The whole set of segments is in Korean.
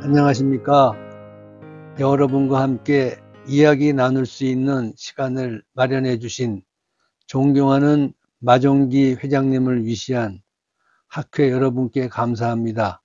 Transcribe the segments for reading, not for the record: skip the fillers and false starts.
안녕하십니까. 여러분과 함께 이야기 나눌 수 있는 시간을 마련해 주신 존경하는 마종기 회장님을 위시한 학회 여러분께 감사합니다.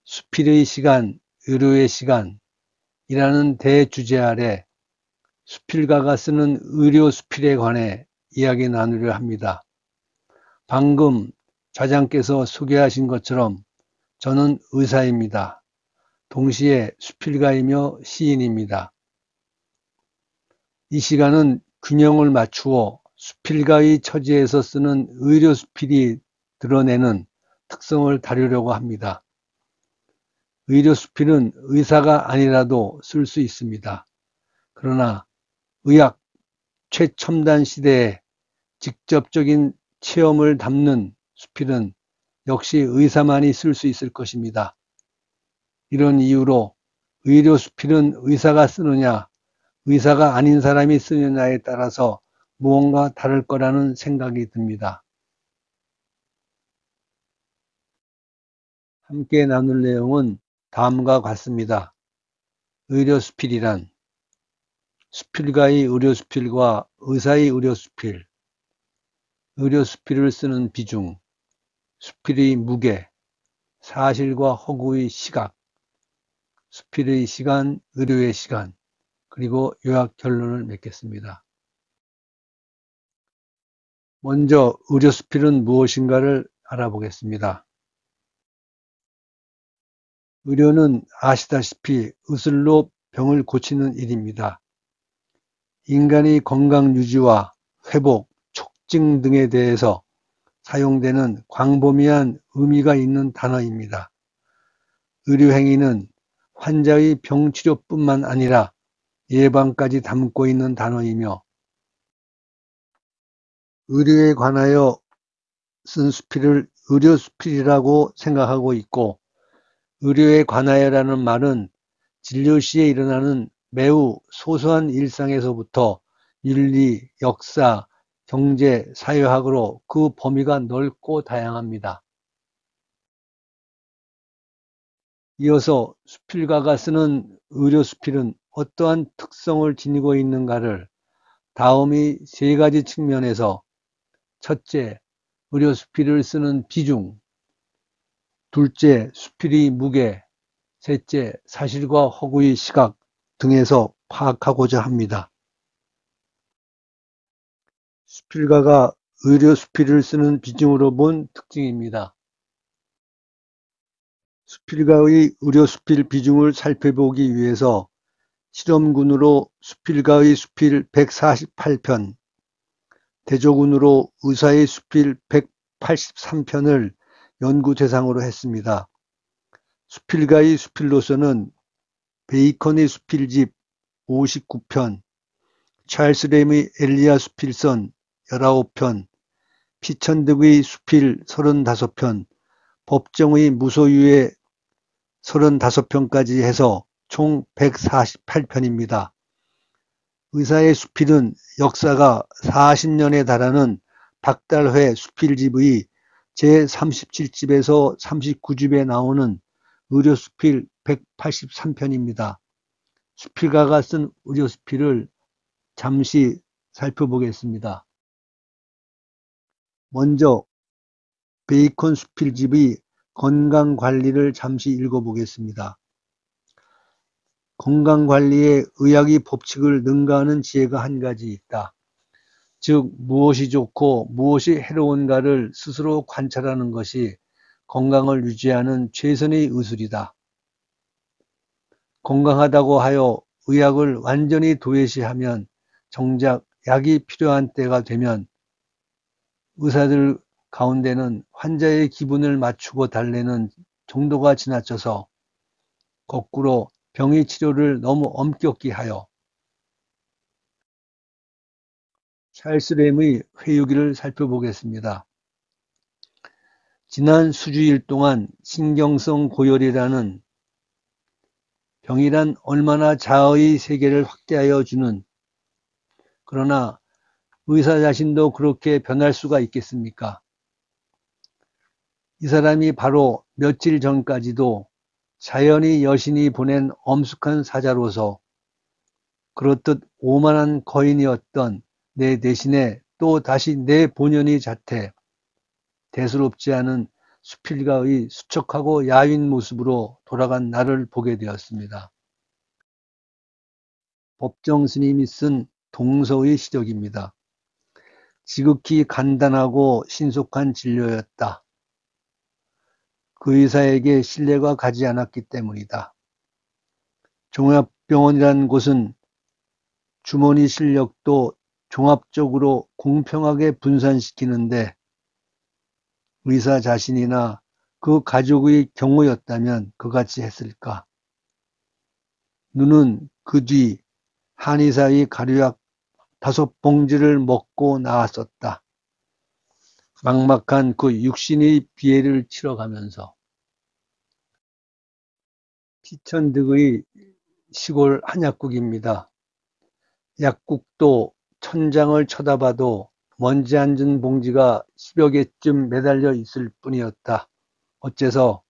수필의 시간, 의료의 시간이라는 대주제 아래 수필가가 쓰는 의료 수필에 관해 이야기 나누려 합니다. 방금 좌장께서 소개하신 것처럼 저는 의사입니다. 동시에 수필가이며 시인입니다. 이 시간은 균형을 맞추어 수필가의 처지에서 쓰는 의료 수필이 드러내는 특성을 다루려고 합니다. 의료 수필은 의사가 아니라도 쓸 수 있습니다. 그러나 의학 최첨단 시대에 직접적인 체험을 담는 수필은 역시 의사만이 쓸 수 있을 것입니다. 이런 이유로 의료 수필은 의사가 쓰느냐, 의사가 아닌 사람이 쓰느냐에 따라서 무언가 다를 거라는 생각이 듭니다. 함께 나눌 내용은 다음과 같습니다. 의료 수필이란 수필가의 의료 수필과 의사의 의료 수필, 의료 수필을 쓰는 비중, 수필의 무게, 사실과 허구의 시각, 수필의 시간, 의료의 시간, 그리고 요약 결론을 맺겠습니다. 먼저 의료 수필은 무엇인가를 알아보겠습니다. 의료는 아시다시피 의술로 병을 고치는 일입니다. 인간의 건강 유지와 회복, 촉진 등에 대해서 사용되는 광범위한 의미가 있는 단어입니다. 의료행위는 환자의 병치료뿐만 아니라 예방까지 담고 있는 단어이며 의료에 관하여 쓴 수필을 의료수필이라고 생각하고 있고 의료에 관하여라는 말은 진료 시에 일어나는 매우 소소한 일상에서부터 윤리, 역사, 경제, 사회학으로 그 범위가 넓고 다양합니다. 이어서 수필가가 쓰는 의료수필은 어떠한 특성을 지니고 있는가를 다음의 세 가지 측면에서 첫째, 의료수필을 쓰는 비중, 둘째, 수필의 무게, 셋째, 사실과 허구의 시각 등에서 파악하고자 합니다. 수필가가 의료 수필을 쓰는 비중으로 본 특징입니다. 수필가의 의료 수필 비중을 살펴보기 위해서 실험군으로 수필가의 수필 148편, 대조군으로 의사의 수필 183편을 연구 대상으로 했습니다. 수필가의 수필로서는 베이컨의 수필집 59편, 찰스 램의 엘리야 수필선 19편, 피천득의 수필 35편, 법정의 무소유의 35편까지 해서 총 148편입니다. 의사의 수필은 역사가 40년에 달하는 박달회 수필집의 제37집에서 39집에 나오는 의료수필 183편입니다. 수필가가 쓴 의료수필을 잠시 살펴보겠습니다. 먼저 베이컨 수필집의 건강관리를 잠시 읽어보겠습니다. 건강관리에 의학의 법칙을 능가하는 지혜가 한 가지 있다. 즉 무엇이 좋고 무엇이 해로운가를 스스로 관찰하는 것이 건강을 유지하는 최선의 의술이다. 건강하다고 하여 의학을 완전히 도외시하면 정작 약이 필요한 때가 되면 의사들 가운데는 환자의 기분을 맞추고 달래는 정도가 지나쳐서 거꾸로 병의 치료를 너무 엄격히 하여 찰스 램의 회유기를 살펴보겠습니다. 지난 수주일 동안 신경성 고열이라는 병이란 얼마나 자아의 세계를 확대하여 주는, 그러나 의사 자신도 그렇게 변할 수가 있겠습니까? 이 사람이 바로 며칠 전까지도 자연이 여신이 보낸 엄숙한 사자로서 그렇듯 오만한 거인이었던 내 대신에 또 다시 내 본연의 자태, 대수롭지 않은 수필가의 수척하고 야윈 모습으로 돌아간 나를 보게 되었습니다. 법정 스님이 쓴 동서의 시적입니다. 지극히 간단하고 신속한 진료였다. 그 의사에게 신뢰가 가지 않았기 때문이다. 종합병원이란 곳은 주머니 실력도 종합적으로 공평하게 분산시키는데 의사 자신이나 그 가족의 경우였다면 그같이 했을까? 누는 그 뒤 한의사의 가루약 5봉지를 먹고 나왔었다. 막막한 그 육신의 비애를 치러가면서 피천득의 시골 한약국입니다. 약국도 천장을 쳐다봐도 먼지 앉은 봉지가 10여 개쯤 매달려 있을 뿐이었다. 어째서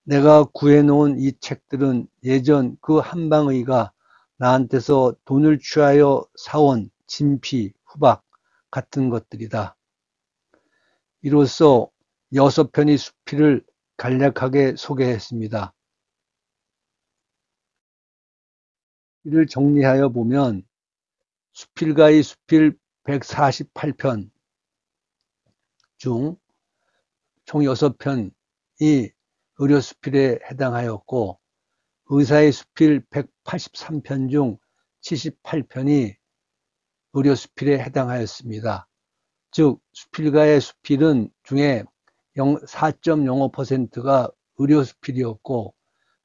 내가 구해놓은 이 책들은 예전 그 한방의가 나한테서 돈을 취하여 사온 진피, 후박 같은 것들이다. 이로써 6편의 수필을 간략하게 소개했습니다. 이를 정리하여 보면 수필가의 수필 148편 중 총 6편이 의료수필에 해당하였고 의사의 수필 183편 중 78편이 의료수필에 해당하였습니다. 즉 수필가의 수필은 중에 4.05%가 의료수필이었고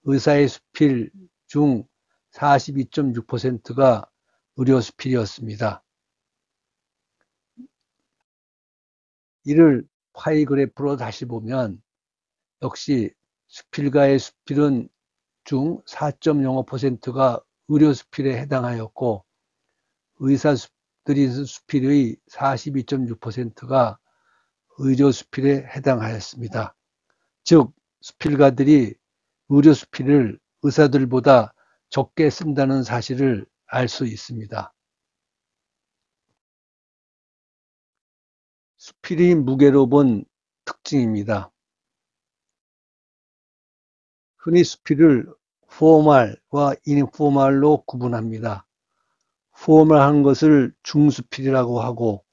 의사의 수필 중 42.6%가 의료수필이었습니다. 이를 파이 그래프로 다시 보면 역시 수필가의 수필은 중 4.05%가 의료수필에 해당하였고 의사들이 수필의 42.6%가 의료수필에 해당하였습니다. 즉 수필가들이 의료수필을 의사들보다 적게 쓴다는 사실을 알 수 있습니다. 수필의 무게로 본 특징입니다. 흔히 수필을 포멀과 인포멀로 구분합니다. 포멀한 것을 중수필이라고 하고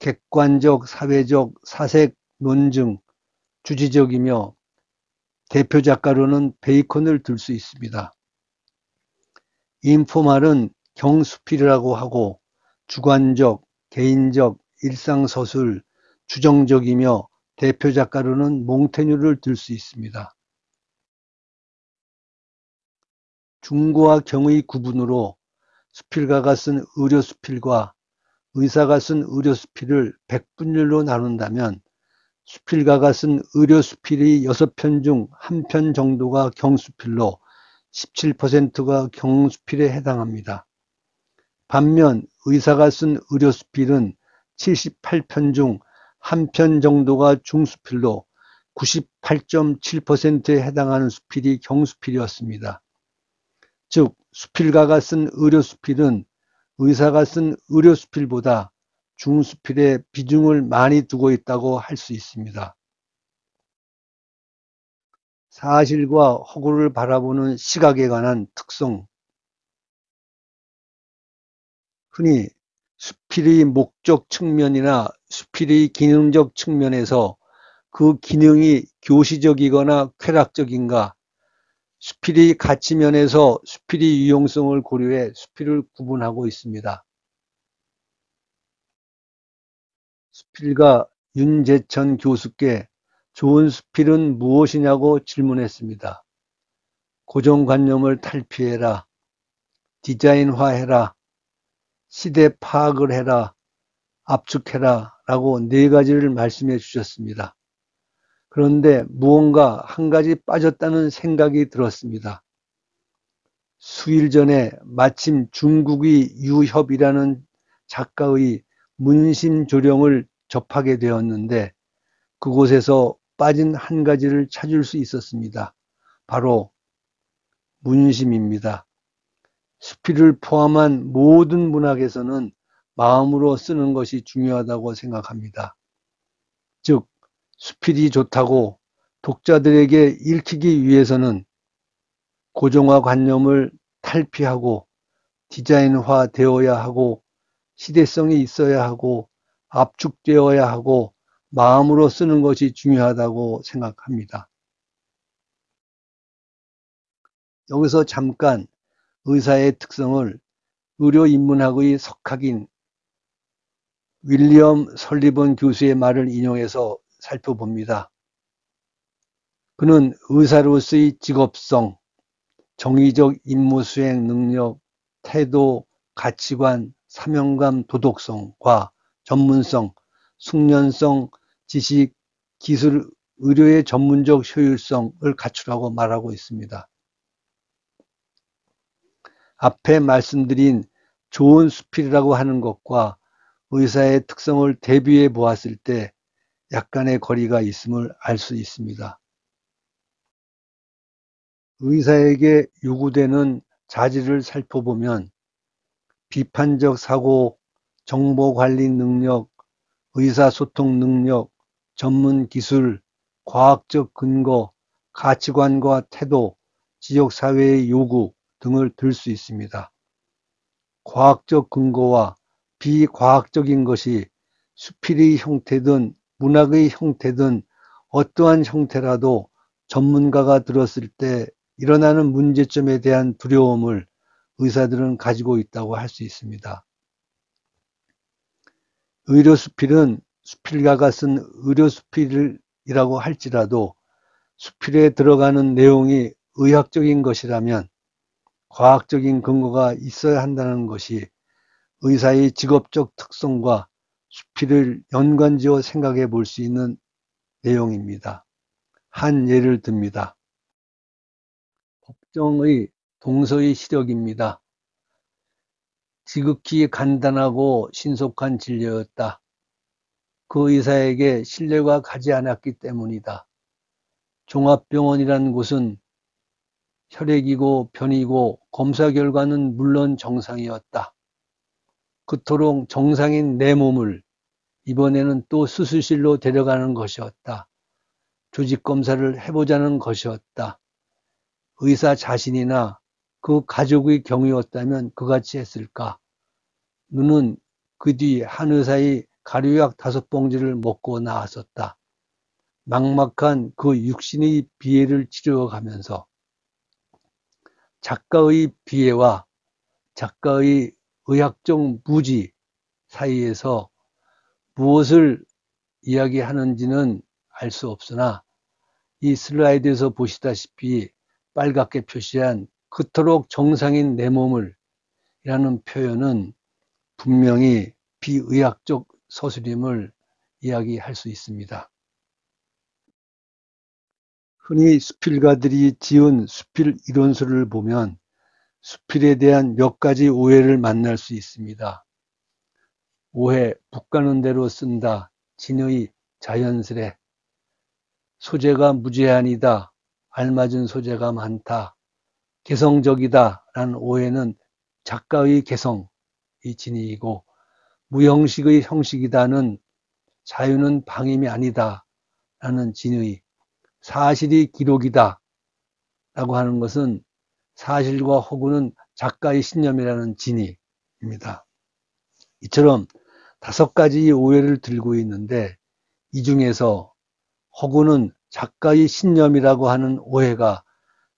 객관적, 사회적, 사색, 논증, 주지적이며 대표 작가로는 베이컨을 들 수 있습니다. 인포멀은 경수필이라고 하고 주관적, 개인적, 일상서술, 주정적이며 대표 작가로는 몽테뉴를 들 수 있습니다. 중고와 경의 구분으로 수필가가 쓴 의료수필과 의사가 쓴 의료수필을 백분율로 나눈다면 수필가가 쓴 의료수필의 6편 중 1편 정도가 경수필로 17%가 경수필에 해당합니다. 반면 의사가 쓴 의료수필은 78편 중 1편 정도가 중수필로 98.7%에 해당하는 수필이 경수필이었습니다. 즉 수필가가 쓴 의료수필은 의사가 쓴 의료수필보다 중수필에 비중을 많이 두고 있다고 할 수 있습니다. 사실과 허구를 바라보는 시각에 관한 특성. 흔히 수필의 목적 측면이나 수필의 기능적 측면에서 그 기능이 교시적이거나 쾌락적인가, 수필의 가치면에서 수필의 유용성을 고려해 수필을 구분하고 있습니다. 수필가 윤재천 교수께 좋은 수필은 무엇이냐고 질문했습니다. 고정관념을 탈피해라, 디자인화해라, 시대 파악을 해라, 압축해라 라고 4가지를 말씀해 주셨습니다. 그런데 무언가 한 가지 빠졌다는 생각이 들었습니다. 수일 전에 마침 중국의 유협이라는 작가의 문신조령을 접하게 되었는데 그곳에서 빠진 한 가지를 찾을 수 있었습니다. 바로 문심입니다. 수필을 포함한 모든 문학에서는 마음으로 쓰는 것이 중요하다고 생각합니다. 즉, 수필이 좋다고 독자들에게 읽히기 위해서는 고정화관념을 탈피하고 디자인화 되어야 하고 시대성이 있어야 하고 압축되어야 하고 마음으로 쓰는 것이 중요하다고 생각합니다. 여기서 잠깐 의사의 특성을 의료인문학의 석학인 윌리엄 설리번 교수의 말을 인용해서 살펴봅니다. 그는 의사로서의 직업성, 정의적 임무수행 능력, 태도, 가치관, 사명감, 도덕성과 전문성, 숙련성, 지식, 기술, 의료의 전문적 효율성을 갖추라고 말하고 있습니다. 앞에 말씀드린 좋은 수필이라고 하는 것과 의사의 특성을 대비해 보았을 때 약간의 거리가 있음을 알 수 있습니다. 의사에게 요구되는 자질을 살펴보면 비판적 사고, 정보관리 능력, 의사소통 능력, 전문 기술, 과학적 근거, 가치관과 태도, 지역사회의 요구 등을 들 수 있습니다. 과학적 근거와 비과학적인 것이 수필의 형태든 문학의 형태든 어떠한 형태라도 전문가가 들었을 때 일어나는 문제점에 대한 두려움을 의사들은 가지고 있다고 할 수 있습니다. 의료수필은 수필가가 쓴 의료수필이라고 할지라도 수필에 들어가는 내용이 의학적인 것이라면 과학적인 근거가 있어야 한다는 것이 의사의 직업적 특성과 수필을 연관지어 생각해 볼 수 있는 내용입니다. 한 예를 듭니다. 법정의 동서의 시력입니다. 지극히 간단하고 신속한 진료였다. 그 의사에게 신뢰가 가지 않았기 때문이다. 종합병원이라는 곳은 혈액이고 변이고 검사 결과는 물론 정상이었다. 그토록 정상인 내 몸을 이번에는 또 수술실로 데려가는 것이었다. 조직검사를 해보자는 것이었다. 의사 자신이나 그 가족의 경우였다면 그같이 했을까? 누는 그 뒤 한 의사의 가료약 5봉지를 먹고 나왔었다. 막막한 그 육신의 비애를 치료가면서 작가의 비애와 작가의 의학적 무지 사이에서 무엇을 이야기하는지는 알 수 없으나 이 슬라이드에서 보시다시피 빨갛게 표시한 그토록 정상인 내 몸을 이라는 표현은 분명히 비의학적 서술임을 이야기할 수 있습니다. 흔히 수필가들이 지은 수필 이론서를 보면 수필에 대한 몇 가지 오해를 만날 수 있습니다. 오해, 북가는 대로 쓴다. 진의, 자연스레. 소재가 무제한이다. 알맞은 소재가 많다. 개성적이다. 라는 오해는 작가의 개성이 진의이고 무형식의 형식이다는 자유는 방임이 아니다. 라는 진의. 사실이 기록이다. 라고 하는 것은 사실과 허구는 작가의 신념이라는 진의입니다. 이처럼 5가지 오해를 들고 있는데 이 중에서 허구는 작가의 신념이라고 하는 오해가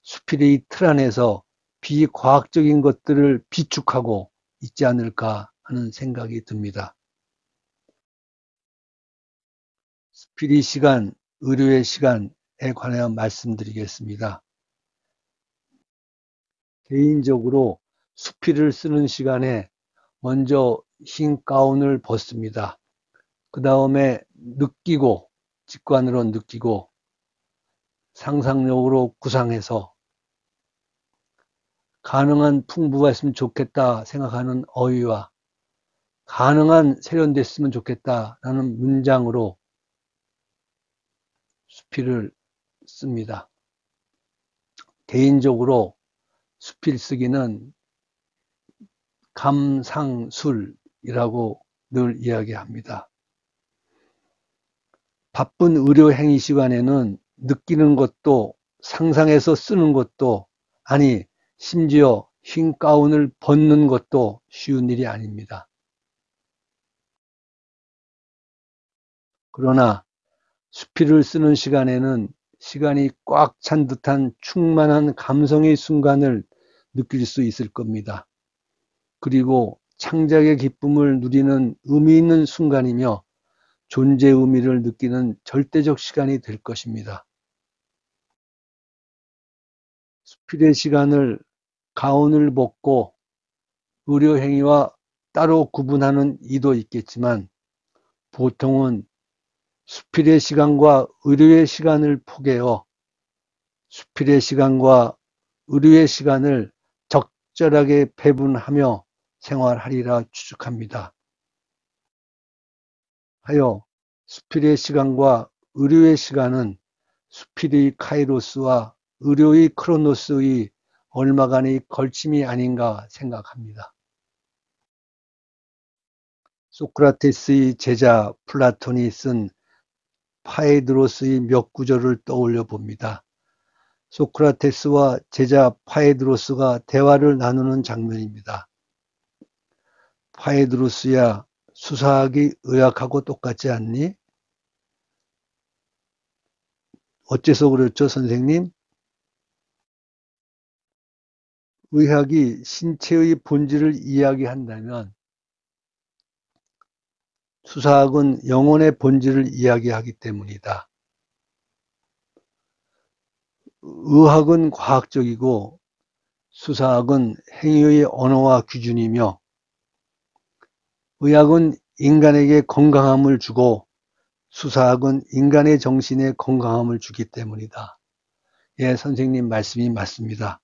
수필의 틀 안에서 비과학적인 것들을 비축하고 있지 않을까 하는 생각이 듭니다. 수필의 시간, 의료의 시간에 관하여 말씀드리겠습니다. 개인적으로 수필을 쓰는 시간에 먼저 흰 가운을 벗습니다. 그 다음에 느끼고 직관으로 느끼고 상상력으로 구상해서 가능한 풍부가 있으면 좋겠다 생각하는 어휘와 가능한 세련됐으면 좋겠다라는 문장으로 수필을 씁니다. 개인적으로 수필쓰기는 감상술이라고 늘 이야기합니다. 바쁜 의료 행위 시간에는 느끼는 것도 상상해서 쓰는 것도 아니 심지어 흰 가운을 벗는 것도 쉬운 일이 아닙니다. 그러나 수필을 쓰는 시간에는 시간이 꽉 찬 듯한 충만한 감성의 순간을 느낄 수 있을 겁니다. 그리고 창작의 기쁨을 누리는 의미 있는 순간이며 존재의 의미를 느끼는 절대적 시간이 될 것입니다. 수필의 시간을 가운을 벗고 의료행위와 따로 구분하는 이도 있겠지만 보통은 수필의 시간과 의료의 시간을 포개어 수필의 시간과 의료의 시간을 적절하게 배분하며 생활하리라 추측합니다. 하여 수필의 시간과 의료의 시간은 수필의 카이로스와 의료의 크로노스의 얼마간의 걸침이 아닌가 생각합니다. 소크라테스의 제자 플라톤이 쓴 파에드로스의 몇 구절을 떠올려 봅니다. 소크라테스와 제자 파에드로스가 대화를 나누는 장면입니다. 파에드로스야, 수사학이 의학하고 똑같지 않니? 어째서 그렇죠, 선생님? 의학이 신체의 본질을 이야기한다면 수사학은 영혼의 본질을 이야기하기 때문이다. 의학은 과학적이고 수사학은 행위의 언어와 기준이며 의학은 인간에게 건강함을 주고 수사학은 인간의 정신에 건강함을 주기 때문이다. 예, 선생님 말씀이 맞습니다.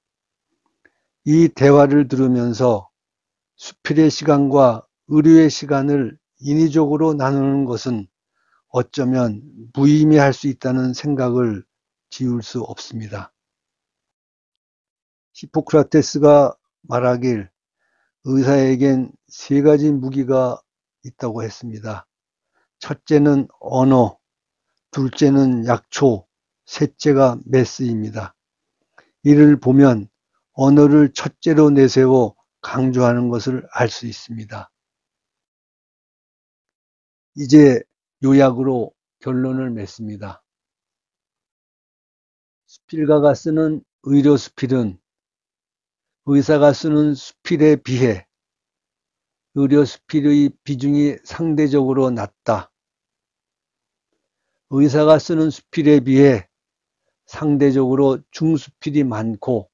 이 대화를 들으면서 수필의 시간과 의료의 시간을 인위적으로 나누는 것은 어쩌면 무의미할 수 있다는 생각을 지울 수 없습니다. 히포크라테스가 말하길 의사에겐 세 가지 무기가 있다고 했습니다. 첫째는 언어, 둘째는 약초, 셋째가 메스입니다. 이를 보면 언어를 첫째로 내세워 강조하는 것을 알 수 있습니다. 이제 요약으로 결론을 맺습니다. 수필가가 쓰는 의료 수필은 의사가 쓰는 수필에 비해 의료 수필의 비중이 상대적으로 낮다. 의사가 쓰는 수필에 비해 상대적으로 중수필이 많고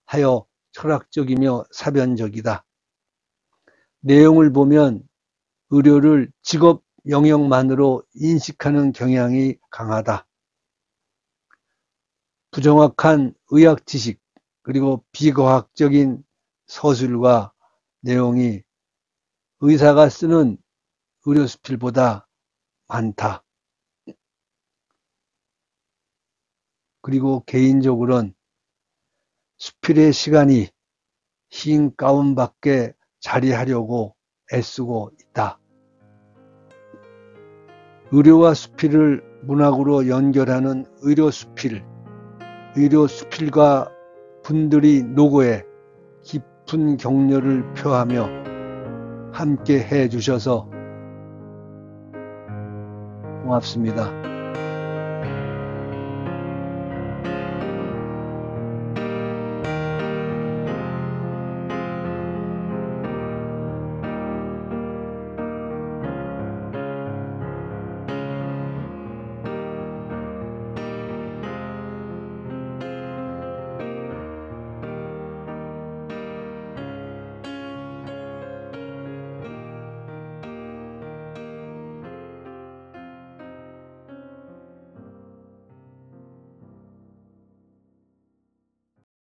하여 철학적이며 사변적이다. 내용을 보면 의료를 직업 영역만으로 인식하는 경향이 강하다. 부정확한 의학 지식 그리고 비과학적인 서술과 내용이 의사가 쓰는 의료 수필보다 많다. 그리고 개인적으로는 수필의 시간이 흰 가운 밖에 자리하려고 애쓰고 있다. 의료와 수필을 문학으로 연결하는 의료 수필가 분들이 노고에 깊은 격려를 표하며 함께 해주셔서 고맙습니다.